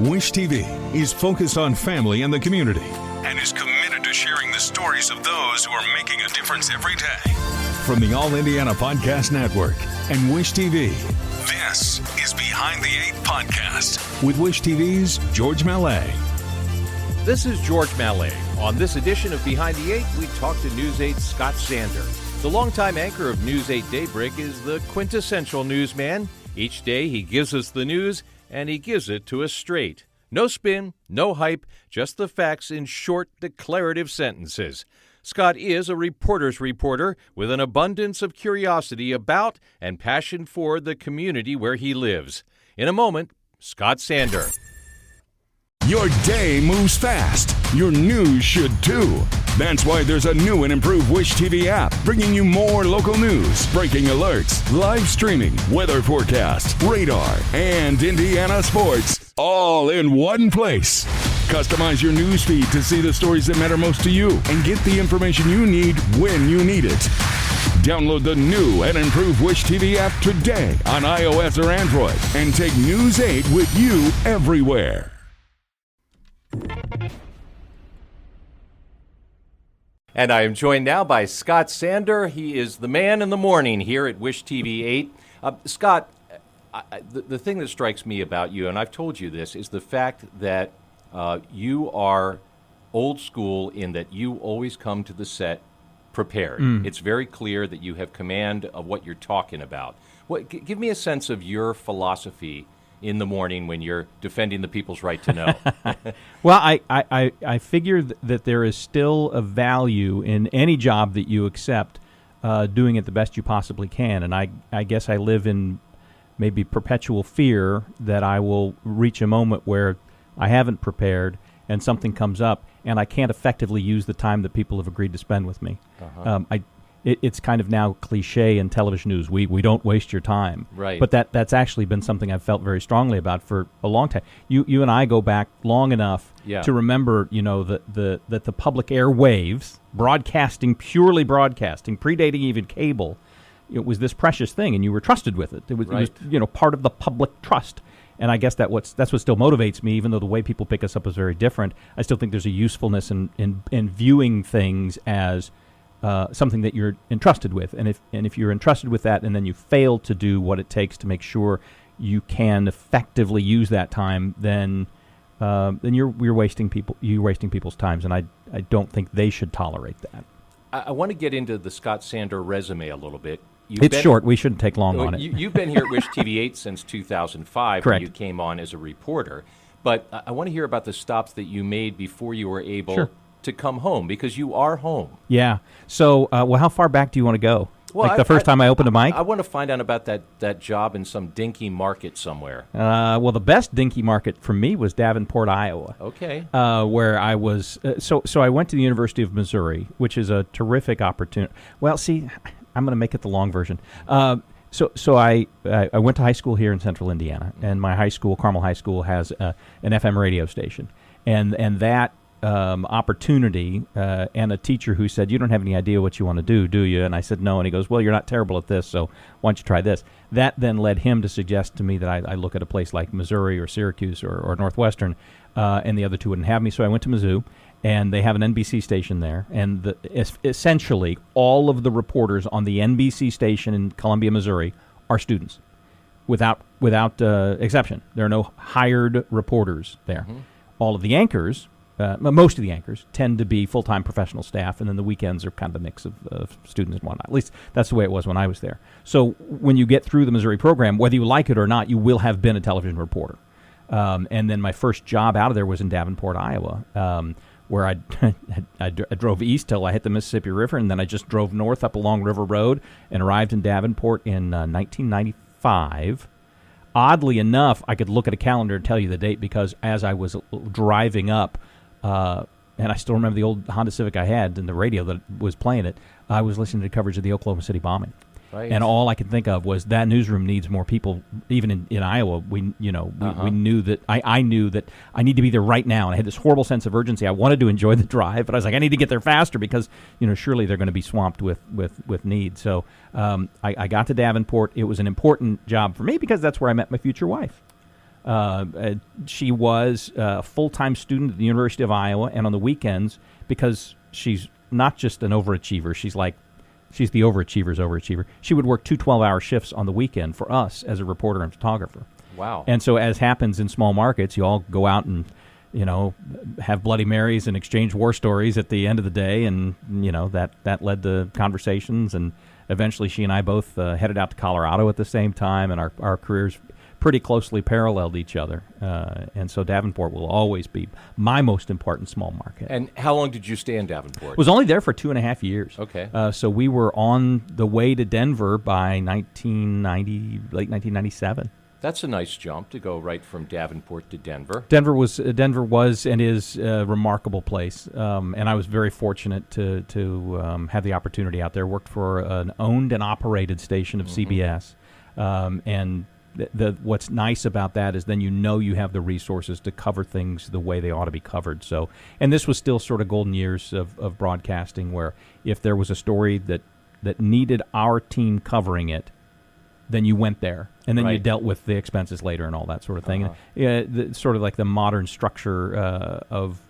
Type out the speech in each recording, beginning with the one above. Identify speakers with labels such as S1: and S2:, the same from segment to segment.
S1: Wish TV is focused on family and the community and is committed to sharing the stories of those who are making a difference every day. From the All Indiana Podcast Network and Wish TV, this is Behind the Eight Podcast with Wish TV's George Mallet.
S2: This is George Mallet. On this edition of Behind the Eight, we talk to News 8's Scott Sander. The longtime anchor of News 8 Daybreak is the quintessential newsman. Each day he gives us the news, and he gives it to us straight. No spin, no hype, just the facts in short, declarative sentences. Scott is a reporter's reporter with an abundance of curiosity about and passion for the community where he lives. In a moment, Scott Sander.
S1: Your day moves fast. Your news should too. That's why there's a new and improved Wish TV app bringing you more local news, breaking alerts, live streaming, weather forecast, radar, and Indiana sports all in one place. Customize your news feed to see the stories that matter most to you and get the information you need when you need it. Download the new and improved Wish TV app today on iOS or Android and take News 8 with you everywhere.
S2: And I am joined now by Scott Sander. He is the man in the morning here at Wish TV 8. Scott, the thing that strikes me about you, and I've told you this, is the fact that you are old school in that you always come to the set prepared. It's very clear that you have command of what you're talking about. Give me a sense of your philosophy in the morning when you're defending the people's right to know.
S3: Well, I figure that there is still a value in any job that you accept, doing it the best you possibly can. And I guess I live in maybe perpetual fear that I will reach a moment where I haven't prepared and something comes up and I can't effectively use the time that people have agreed to spend with me. It's kind of now cliche in television news. We don't waste your time.
S2: Right.
S3: But that's actually been something I've felt very strongly about for a long time. You and I go back long enough to remember, that the public airwaves, purely broadcasting, predating even cable, it was this precious thing, and you were trusted with it. It was part of the public trust. And I guess that's what still motivates me, even though the way people pick us up is very different. I still think there's a usefulness in viewing things as something that you're entrusted with, and if you're entrusted with that, and then you fail to do what it takes to make sure you can effectively use that time, then you're wasting people's times, and I don't think they should tolerate that.
S2: I want to get into the Scott Sander resume a little bit.
S3: It's short. We shouldn't take long on it.
S2: You've been here at Wish TV 8 since 2005.
S3: Correct.
S2: When you came on as a reporter, but I want to hear about the stops that you made before you were able to come home, because you are home.
S3: Yeah. So, how far back do you want to go?
S2: Well,
S3: the first time I opened a mic?
S2: I want to find out about that job in some dinky market somewhere.
S3: The best dinky market for me was Davenport, Iowa.
S2: Okay.
S3: Where I was. So I went to the University of Missouri, which is a terrific opportunity. Well, see, I'm going to make it the long version. So I went to high school here in Central Indiana, and my high school, Carmel High School, has an FM radio station, and that opportunity and a teacher who said, "You don't have any idea what you want to do you?" And I said, "No." And he goes, "Well, you're not terrible at this, so why don't you try this?" That then led him to suggest to me that I look at a place like Missouri or Syracuse or Northwestern, and the other two wouldn't have me. So I went to Mizzou, and they have an NBC station there. And essentially all of the reporters on the NBC station in Columbia, Missouri are students, without exception. There are no hired reporters there. Mm-hmm. All of the anchors, most of the anchors, tend to be full-time professional staff, and then the weekends are kind of a mix of students and whatnot. At least that's the way it was when I was there. So when you get through the Missouri program, whether you like it or not, you will have been a television reporter. And then my first job out of there was in Davenport, Iowa, where I drove east till I hit the Mississippi River, and then I just drove north up along River Road and arrived in Davenport in 1995. Oddly enough, I could look at a calendar and tell you the date, because as I was driving up, and I still remember the old Honda Civic I had and the radio that was playing it, I was listening to coverage of the Oklahoma City bombing. Right. And all I could think of was that newsroom needs more people. Even in Iowa, we knew that I knew that I need to be there right now, and I had this horrible sense of urgency. I wanted to enjoy the drive, but I was like, I need to get there faster, because surely they're going to be swamped with need. So I got to Davenport. It was an important job for me because that's where I met my future wife. She was a full-time student at the University of Iowa, and on the weekends, because she's not just an overachiever, she's the overachiever's overachiever, she would work 2 12-hour shifts on the weekend for us as a reporter and photographer.
S2: Wow.
S3: And so, as happens in small markets, you all go out and, have Bloody Marys and exchange war stories at the end of the day, and, that led to conversations, and eventually she and I both headed out to Colorado at the same time, and our careers pretty closely paralleled each other. And so Davenport will always be my most important small market.
S2: And how long did you stay in Davenport?
S3: Was only there for 2.5 years.
S2: Okay.
S3: So we were on the way to Denver by late 1997.
S2: That's a nice jump to go right from Davenport to Denver.
S3: Denver was and is a remarkable place, and I was very fortunate to have the opportunity out there. Worked for an owned and operated station of CBS, and what's nice about that is then you have the resources to cover things the way they ought to be covered. So, and this was still sort of golden years of broadcasting, where if there was a story that needed our team covering it, then you went there, and then you dealt with the expenses later and all that sort of thing. Sort of like the modern structure of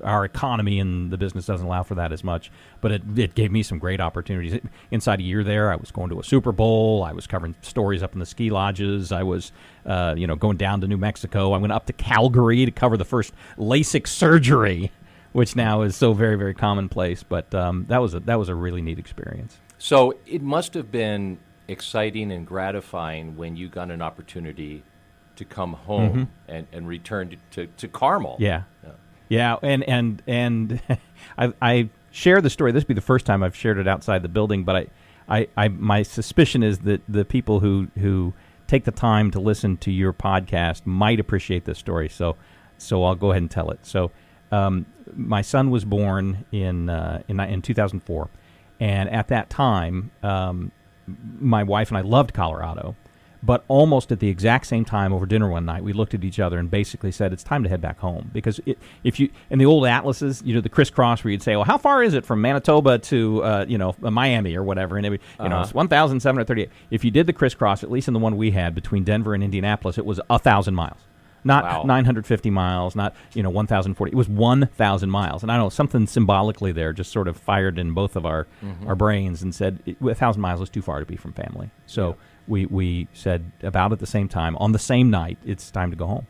S3: our economy and the business doesn't allow for that as much. But it gave me some great opportunities. Inside a year there, I was going to a Super Bowl. I was covering stories up in the ski lodges. I was, going down to New Mexico. I went up to Calgary to cover the first LASIK surgery, which now is so very, very commonplace. But that was a really neat experience.
S2: So it must have been exciting and gratifying when you got an opportunity to come home and return to Carmel.
S3: Yeah, and I share the story. This will be the first time I've shared it outside the building, but I my suspicion is that the people who take the time to listen to your podcast might appreciate this story. So I'll go ahead and tell it. So my son was born in 2004, and at that time, my wife and I loved Colorado. But almost at the exact same time over dinner one night, we looked at each other and basically said, it's time to head back home. Because if you, in the old atlases, the crisscross where you'd say, well, how far is it from Manitoba to, Miami or whatever? And it would, it's 1,738. If you did the crisscross, at least in the one we had between Denver and Indianapolis, it was 1,000 miles. Not 950 miles, not 1,040. It was 1,000 miles, and I don't know, something symbolically there just sort of fired in both of our brains and said 1,000 miles is too far to be from family. So we said about at the same time on the same night, it's time to go home.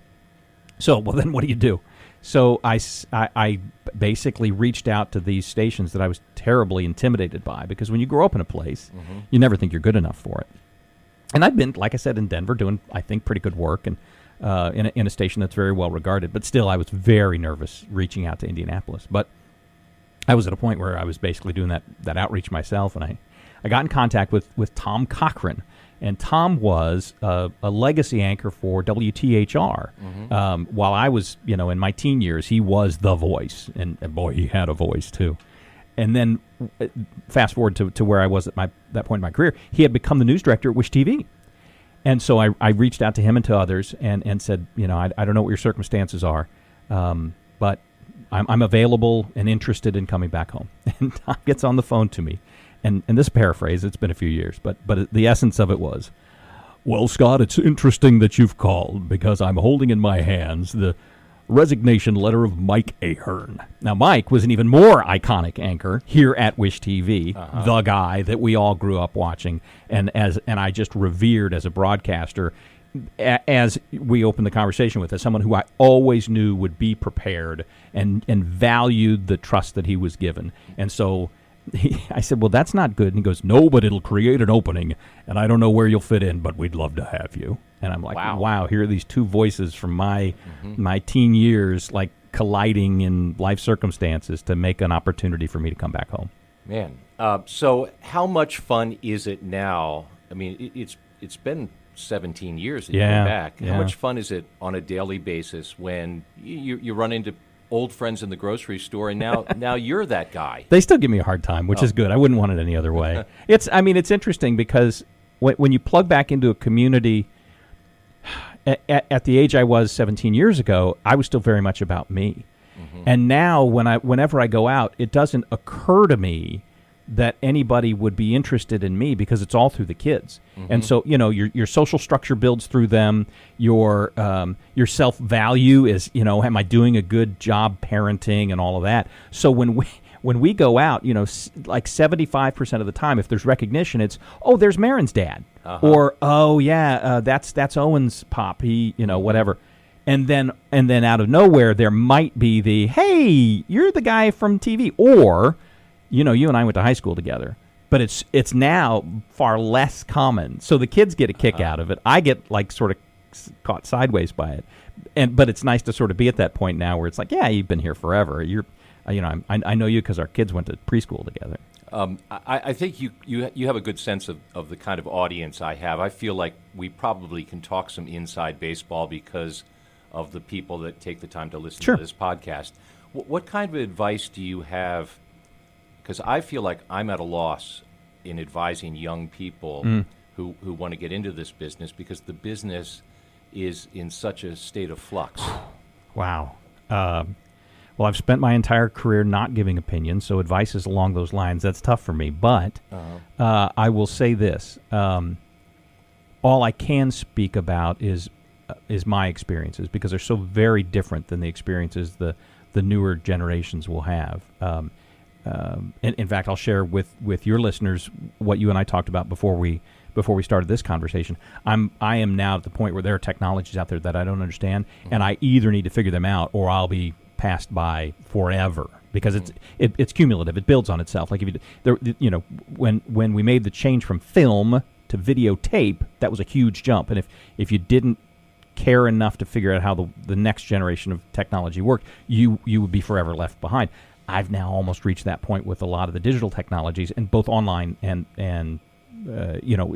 S3: So well, then what do you do? So I basically reached out to these stations that I was terribly intimidated by, because when you grow up in a place, you never think you're good enough for it. And I've been, like I said, in Denver doing, I think, pretty good work, and in a station that's very well regarded. But still, I was very nervous reaching out to Indianapolis. But I was at a point where I was basically doing that outreach myself, and I got in contact with Tom Cochran. And Tom was a legacy anchor for WTHR. While I was, in my teen years, he was the voice. And boy, he had a voice, too. And then fast forward to where I was at that point in my career, he had become the news director at Wish TV. And so I reached out to him and to others and said, I don't know what your circumstances are, but I'm available and interested in coming back home. And Tom gets on the phone to me. And this paraphrase, it's been a few years, but the essence of it was, well, Scott, it's interesting that you've called, because I'm holding in my hands the resignation letter of Mike Ahern. Now, Mike was an even more iconic anchor here at Wish TV, the guy that we all grew up watching, and I just revered as a broadcaster. As we opened the conversation with, as someone who I always knew would be prepared and valued the trust that he was given. And so I said, well, that's not good. And he goes, no, but it'll create an opening, and I don't know where you'll fit in, but we'd love to have you. And I'm like, wow, here are these two voices from my teen years, like colliding in life circumstances to make an opportunity for me to come back home.
S2: Man, so how much fun is it now? I mean, it's been 17 years that you've been back. How much fun is it on a daily basis when you run into old friends in the grocery store, and now you're that guy?
S3: They still give me a hard time, which is good. I wouldn't want it any other way. It's interesting because when you plug back into a community, at the age I was 17 years ago, I was still very much about me. And now whenever I go out, it doesn't occur to me that anybody would be interested in me because it's all through the kids. And so, your social structure builds through them. Your self-value is, am I doing a good job parenting and all of that? So when we go out, like 75% of the time, if there's recognition, it's, oh, there's Marin's dad. Or, oh, yeah, that's Owen's pop. He, whatever. And then out of nowhere, there might be the, hey, you're the guy from TV. Or, you and I went to high school together. But it's now far less common. So the kids get a kick out of it. I get, like, sort of caught sideways by it. But it's nice to sort of be at that point now where it's like, yeah, you've been here forever. I know you because our kids went to preschool together.
S2: I think you have a good sense of the kind of audience I have. I feel like we probably can talk some inside baseball because of the people that take the time to listen to this podcast. What kind of advice do you have? Because I feel like I'm at a loss in advising young people who want to get into this business because the business is in such a state of flux.
S3: Wow. Well, I've spent my entire career not giving opinions, so advice is along those lines. That's tough for me. But I will say this. All I can speak about is my experiences because they're so very different than the experiences the newer generations will have. In fact, I'll share with your listeners what you and I talked about before we started this conversation. I am now at the point where there are technologies out there that I don't understand, and I either need to figure them out or I'll be passed by forever because it's cumulative. It builds on itself. Like when we made the change from film to videotape, that was a huge jump. And if you didn't care enough to figure out how the next generation of technology worked, you would be forever left behind. I've now almost reached that point with a lot of the digital technologies, and both online and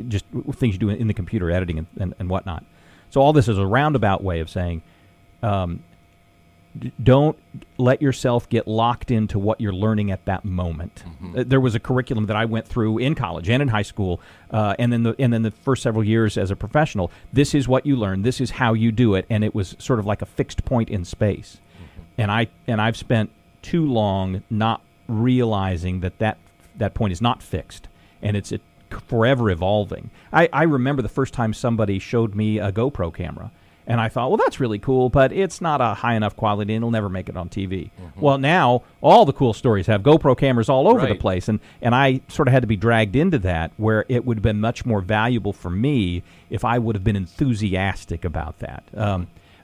S3: just things you do in the computer, editing and whatnot. So all this is a roundabout way of saying, don't let yourself get locked into what you're learning at that moment. There was a curriculum that I went through in college and in high school, and then the first several years as a professional. This is what you learn. This is how you do it, and it was sort of like a fixed point in space. And I've spent too long not realizing that point is not fixed, and it's forever evolving. I remember the first time somebody showed me a GoPro camera. And I thought, well, that's really cool, but it's not a high enough quality, and it'll never make it on TV. Well, now all the cool stories have GoPro cameras all over the place, and I sort of had to be dragged into that, where it would have been much more valuable for me if I would have been enthusiastic about that.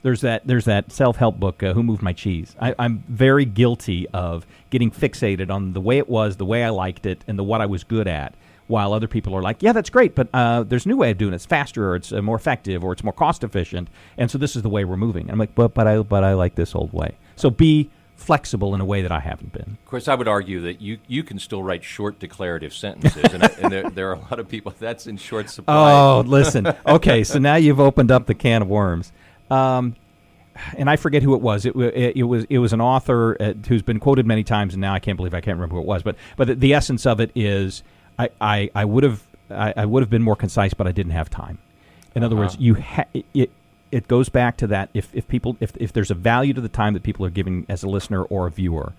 S3: There's that self-help book, Who Moved My Cheese? I'm very guilty of getting fixated on the way it was, the way I liked it, and what I was good at. While other people are like, yeah, that's great, but there's a new way of doing it. It's faster, or it's more effective, or it's more cost efficient, and so this is the way we're moving. And I'm like, but I like this old way. So be flexible in a way that I haven't been.
S2: Of course, I would argue that you can still write short declarative sentences, and there are a lot of people that's in short supply.
S3: Oh, listen. Okay, so now you've opened up the can of worms. And I forget who it was. It was an author who's been quoted many times, and now I can't remember who it was. But the essence of it is, I would have been more concise, but I didn't have time. In other words, it goes back to that. If there's a value to the time that people are giving as a listener or a viewer,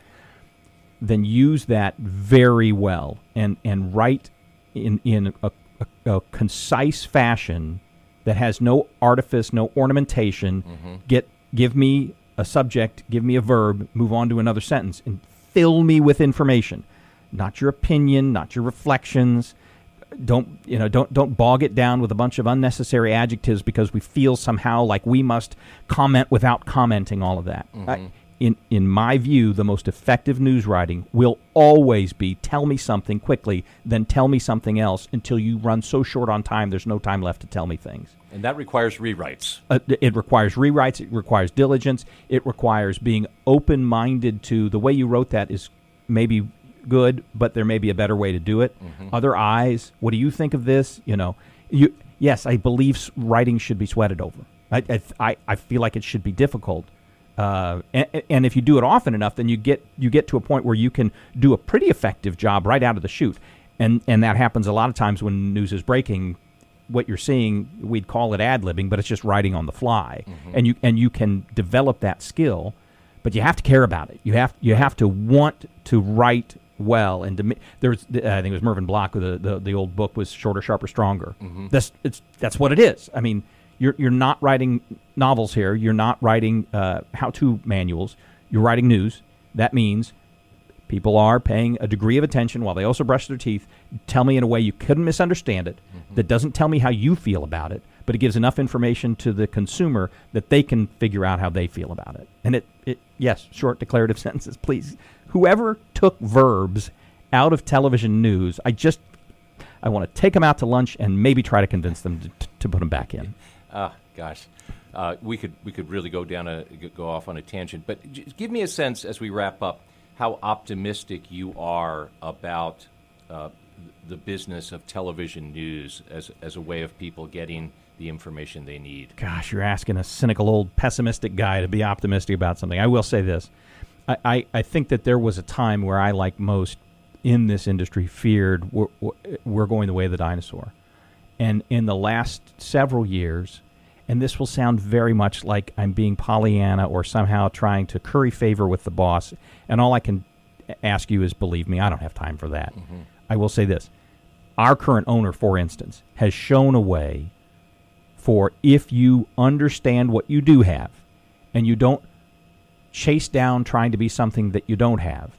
S3: then use that very well and write in a concise fashion that has no artifice, no ornamentation. Give me a subject, give me a verb, move on to another sentence, and fill me with information. Not your opinion, not your reflections. Don't bog it down with a bunch of unnecessary adjectives because we feel somehow like we must comment without commenting all of that. In my view, the most effective news writing will always be tell me something quickly, then tell me something else until you run so short on time there's no time left to tell me things.
S2: And that requires rewrites.
S3: It requires rewrites. It requires diligence. It requires being open-minded to the way you wrote that is maybe good, but there may be a better way to do it. Other eyes. What do you think of this? Yes, I believe writing should be sweated over. I feel like it should be difficult. And if you do it often enough, then you get to a point where you can do a pretty effective job right out of the chute. And that happens a lot of times when news is breaking. What you're seeing, we'd call it ad-libbing, but it's just writing on the fly. And you can develop that skill, but you have to care about it. You have to want to write well. And there's, I think it was Mervyn Block with the old book was Shorter, Sharper, Stronger. That's what it is. I mean, you're not writing novels here. You're not writing how-to manuals. You're writing news. That means people are paying a degree of attention while they also brush their teeth. Tell me in a way you couldn't misunderstand it, that doesn't tell me how you feel about it, but it gives enough information to the consumer that they can figure out how they feel about it. And yes, short declarative sentences, please. Whoever took verbs out of television news, I want to take them out to lunch and maybe try to convince them to put them back in.
S2: Gosh. We could really go off on a tangent, but give me a sense as we wrap up how optimistic you are about the business of television news as a way of people getting the information they need.
S3: Gosh, you're asking a cynical old pessimistic guy to be optimistic about something. I will say this. I think that there was a time where I, like most in this industry, feared we're going the way of the dinosaur. And in the last several years, and this will sound very much like I'm being Pollyanna or somehow trying to curry favor with the boss, and all I can ask you is believe me, I don't have time for that. I will say this. Our current owner, for instance, has shown a way for if you understand what you do have and you don't chase down trying to be something that you don't have,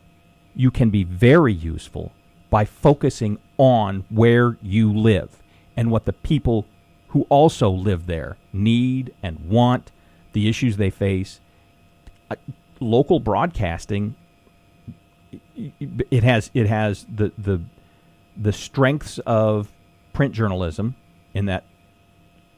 S3: you can be very useful by focusing on where you live and what the people who also live there need and want, the issues they face. Local broadcasting, it has the strengths of print journalism in that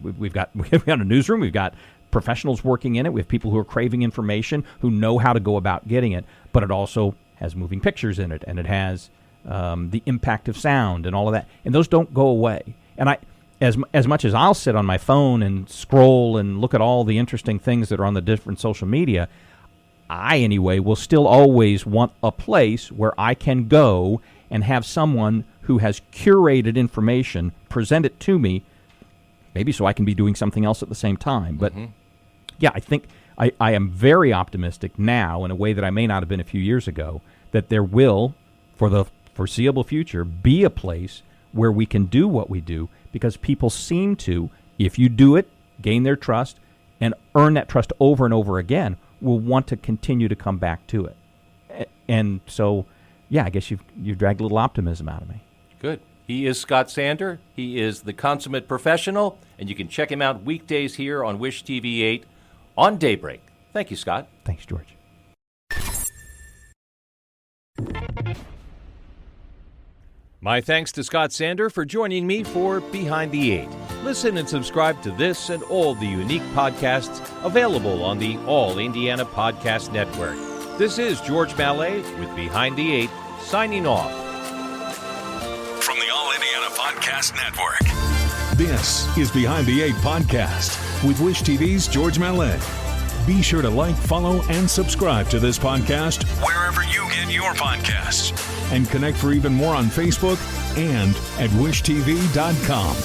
S3: we've got a newsroom, we've got professionals working in it, we have people who are craving information, who know how to go about getting it, but it also has moving pictures in it, and it has the impact of sound and all of that, and those don't go away. And as much as I'll sit on my phone and scroll and look at all the interesting things that are on the different social media, I, anyway, will still always want a place where I can go and have someone who has curated information present it to me, maybe so I can be doing something else at the same time. But, yeah, I think I am very optimistic now in a way that I may not have been a few years ago, that there will, for the foreseeable future, be a place where we can do what we do, because people seem to, if you do it, gain their trust, and earn that trust over and over again, will want to continue to come back to it. And so, yeah, I guess you've dragged a little optimism out of me.
S2: Good. He is Scott Sander. He is the consummate professional, and you can check him out weekdays here on Wish TV 8 on Daybreak. Thank you, Scott.
S3: Thanks, George.
S2: My thanks to Scott Sander for joining me for Behind the Eight. Listen and subscribe to this and all the unique podcasts available on the All Indiana Podcast Network. This is George Mallet with Behind the Eight, signing off.
S1: From the All Indiana Podcast Network, this is Behind the Eight Podcast with Wish TV's George Mallet. Be sure to like, follow, and subscribe to this podcast wherever you get your podcasts. And connect for even more on Facebook and at wishtv.com.